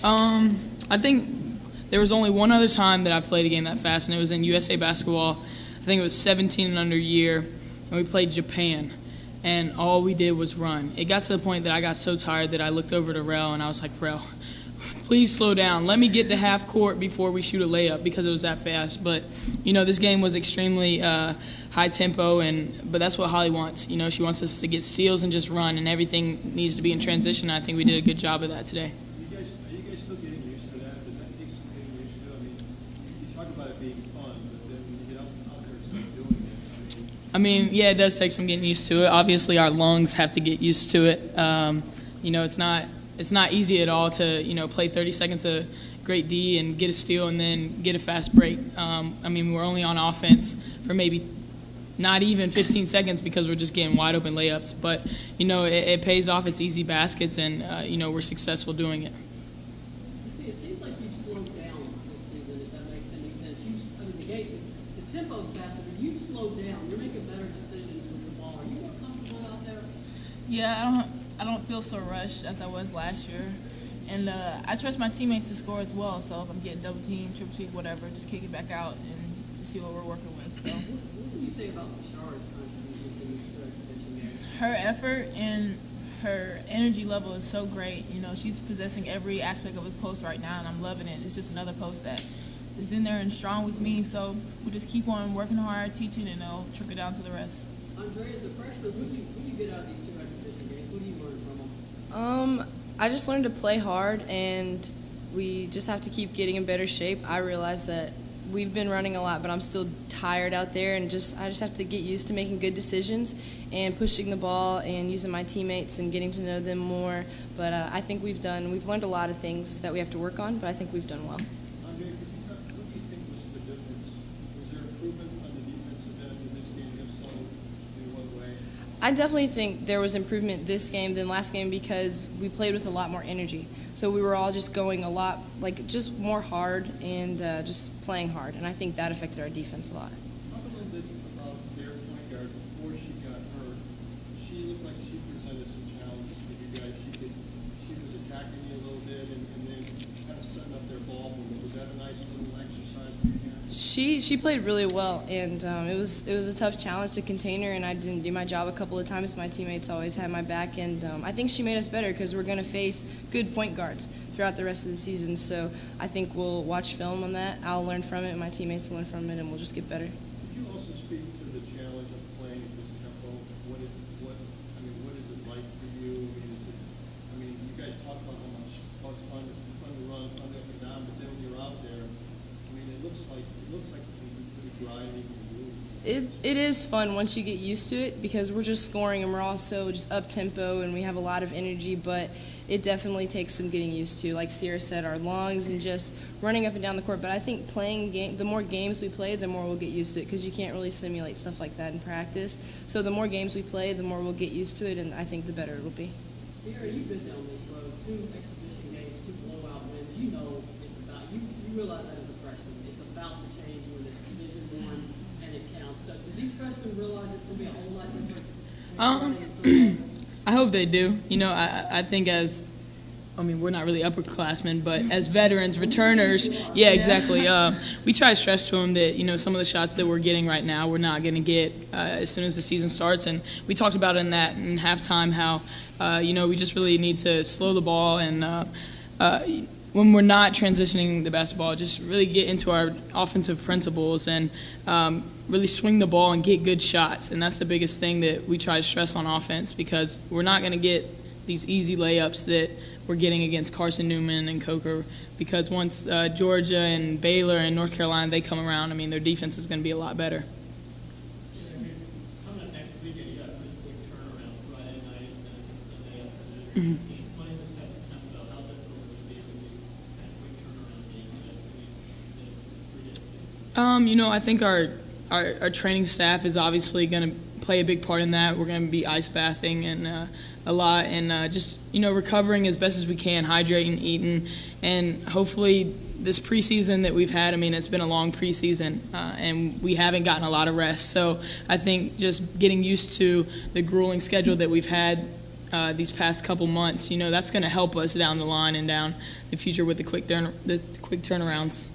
I think there was only one other time that I played a game that fast, and it was in USA basketball. I think it was 17 and under year, and we played Japan. And all we did was run. It got to the point that I got so tired that I looked over to Rel, and I was like, Rel, please slow down. Let me get to half court before we shoot a layup because it was that fast. But, this game was extremely high tempo, but that's what Holly wants. She wants us to get steals and just run, and everything needs to be in transition. I think we did a good job of that today. Are you guys still getting used to that? Does that take some getting used to? I mean, you talk about it being fun, but then when you get out there and start doing it, yeah, it does take some getting used to it. Obviously, our lungs have to get used to it. It's not easy at all to play 30 seconds of great D and get a steal and then get a fast break. We're only on offense for maybe not even 15 seconds because we're just getting wide open layups. But it pays off. It's easy baskets, and we're successful doing it. It seems like you've slowed down this season, if that makes any sense. The tempo's faster, but you've slowed down. You're making better decisions with the ball. Are you more comfortable out there? Yeah, I don't feel so rushed as I was last year. And I trust my teammates to score as well. So if I'm getting double team, triple team, whatever, just kick it back out and just see what we're working with. So. What do you say about Bashara's contribution to this exhibition game? Her effort and her energy level is so great. She's possessing every aspect of the post right now, and I'm loving it. It's just another post that is in there and strong with me. So we just keep on working hard, teaching, and it'll trickle down to the rest. Andre, as a freshman, what do you get out of these two exhibition games? What do you learn from them? I just learned to play hard, and we just have to keep getting in better shape. I realize that we've been running a lot, but I'm still tired out there, and I just have to get used to making good decisions and pushing the ball and using my teammates and getting to know them more. But I think we've learned a lot of things that we have to work on, but I think we've done well. Andre, what do you think was the difference? Was there improvement on the defensive end in this game? If so, in what way? I definitely think there was improvement this game than last game because we played with a lot more energy. So we were all just going a lot, just more hard and just playing hard. And I think that affected our defense a lot. Talk a little bit about their point guard before she got hurt. She looked like she presented some challenges for you guys. She was attacking you a little bit and then kind of setting up their ball movement. Was that a nice little exercise for you guys? She played really well, and it was a tough challenge to contain her, and I didn't do my job a couple of times. My teammates always had my back, and I think she made us better because we're going to face good point guards throughout the rest of the season. So I think we'll watch film on that. I'll learn from it, and my teammates will learn from it, and we'll just get better. Could you also speak to the challenge of playing at this tempo? What is it like for you? You guys talk about how it's fun to run up and down, but then when you're out there, it looks like pretty driving and moving. It is fun once you get used to it because we're just scoring and we're also just up tempo and we have a lot of energy, but it definitely takes some getting used to. Like Sierra said, our lungs and just running up and down the court. But I think the more games we play, the more we'll get used to it because you can't really simulate stuff like that in practice. So the more games we play, the more we'll get used to it, and I think the better it'll be. Sierra, you've been down this road, 2 exhibition games, 2 blowout wins. You know it's about, you realize that as a freshman. It's about to change when it's Division I and it counts. So do these freshmen realize it's going to be a whole lot different? I hope they do. I think we're not really upperclassmen, but as veterans, returners, yeah, exactly. We try to stress to them that, some of the shots that we're getting right now, we're not going to get as soon as the season starts. And we talked about in halftime how, we just really need to slow the ball and when we're not transitioning the basketball, just really get into our offensive principles and really swing the ball and get good shots. And that's the biggest thing that we try to stress on offense because we're not going to get these easy layups that we're getting against Carson Newman and Coker because once Georgia and Baylor and North Carolina, they come around, their defense is going to be a lot better. Coming up next weekend, you got a pretty quick turnaround Friday night and then Sunday afternoon. Playing this type of tempo, how difficult is it to be with these kind of quick turnaround games? I think our training staff is obviously going to play a big part in that. We're going to be ice bathing and a lot and just, recovering as best as we can, hydrating, eating, and hopefully this preseason that we've had, it's been a long preseason and we haven't gotten a lot of rest. So I think just getting used to the grueling schedule that we've had these past couple months, that's going to help us down the line and down the future with the quick turnarounds.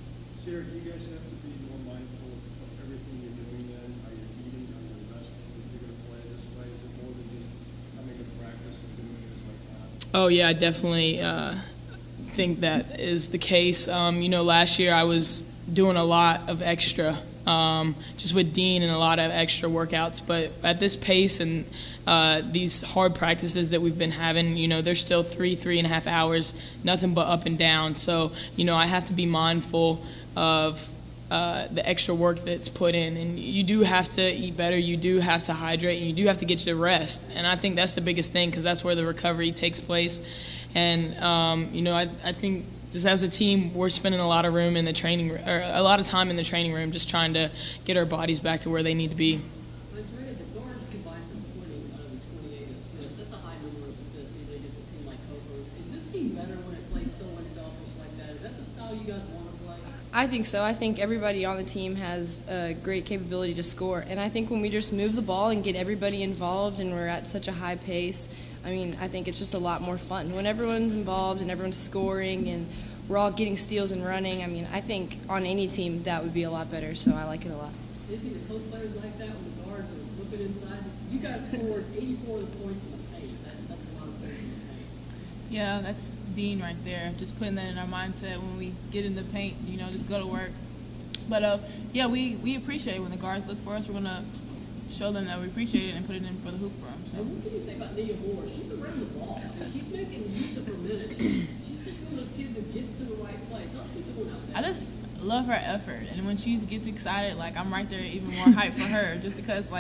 Sarah, do you guys have to be more mindful of everything you're doing then? How you're eating, how you're resting, if you're going to play this way? Is it more than just coming to practice and doing it like that? Oh, yeah, I definitely think that is the case. Last year I was doing a lot of extra, just with Dean and a lot of extra workouts. But at this pace and these hard practices that we've been having, they're still 3.5 hours, nothing but up and down. So, I have to be mindful of the extra work that's put in. And you do have to eat better, you do have to hydrate, and you do have to get you to rest. And I think that's the biggest thing because that's where the recovery takes place. And, I think just as a team, we're spending a lot of time in the training room just trying to get our bodies back to where they need to be. Andrea, the guards combined for 20 out of the 28 assists. That's a high number of assists, even against a team like Coker. Is this team better when it plays so unselfish like that? Is that the style you guys want to play? I think so. I think everybody on the team has a great capability to score. And I think when we just move the ball and get everybody involved and we're at such a high pace, I think it's just a lot more fun. When everyone's involved and everyone's scoring and we're all getting steals and running, I think on any team that would be a lot better, so I like it a lot. Is it the coach players like that when the guards are looking inside? You guys scored 84 of the points in the paint. That's a lot of points in the paint. Yeah, that's Dean right there. Just putting that in our mindset when we get in the paint, just go to work. But, we appreciate it when the guards look for us. We're going to show them that we appreciate it and put it in for the hoop for them. So. And what can you say about Nia Moore? She's around the ball, and she's making use of her minutes. She's just one of those kids that gets to the right place. How's she doing out there? I just love her effort. And when she gets excited, I'm right there even more hyped for her just because,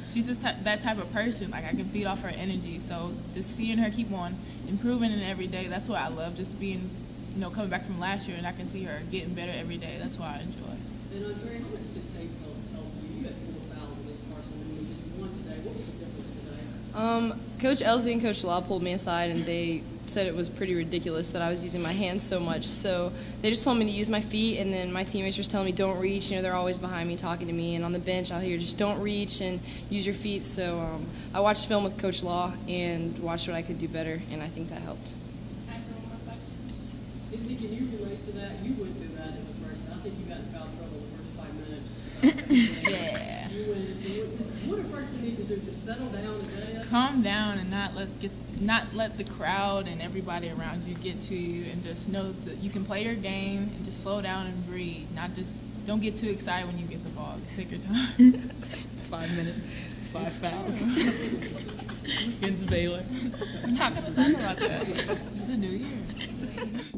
she's just that type of person. I can feed off her energy. So just seeing her keep on improving in every day, that's what I love. Just being, coming back from last year and I can see her getting better every day. That's why I enjoy it. And Andre, how much did tape help you? You had 4 fouls in this Carson, and you just won today. What was the difference today? Coach Elsie and Coach Law pulled me aside and they said it was pretty ridiculous that I was using my hands so much. So they just told me to use my feet, and then my teammates were telling me don't reach. They're always behind me talking to me, and on the bench I'll hear just don't reach and use your feet. So I watched film with Coach Law and watched what I could do better, and I think that helped. Time for one more question. Izzy, can you relate to that? You went through that as a freshman. I think you got in foul trouble the first 5 minutes. Yeah. What do freshmen need to do? Just settle down? Is that it? Calm down and not let the crowd and everybody around you get to you, and just know that you can play your game and just slow down and breathe. Don't get too excited when you get the ball. Just take your time. 5 minutes, 5 fouls. Against Baylor. We're not going to talk about that. It's a new year.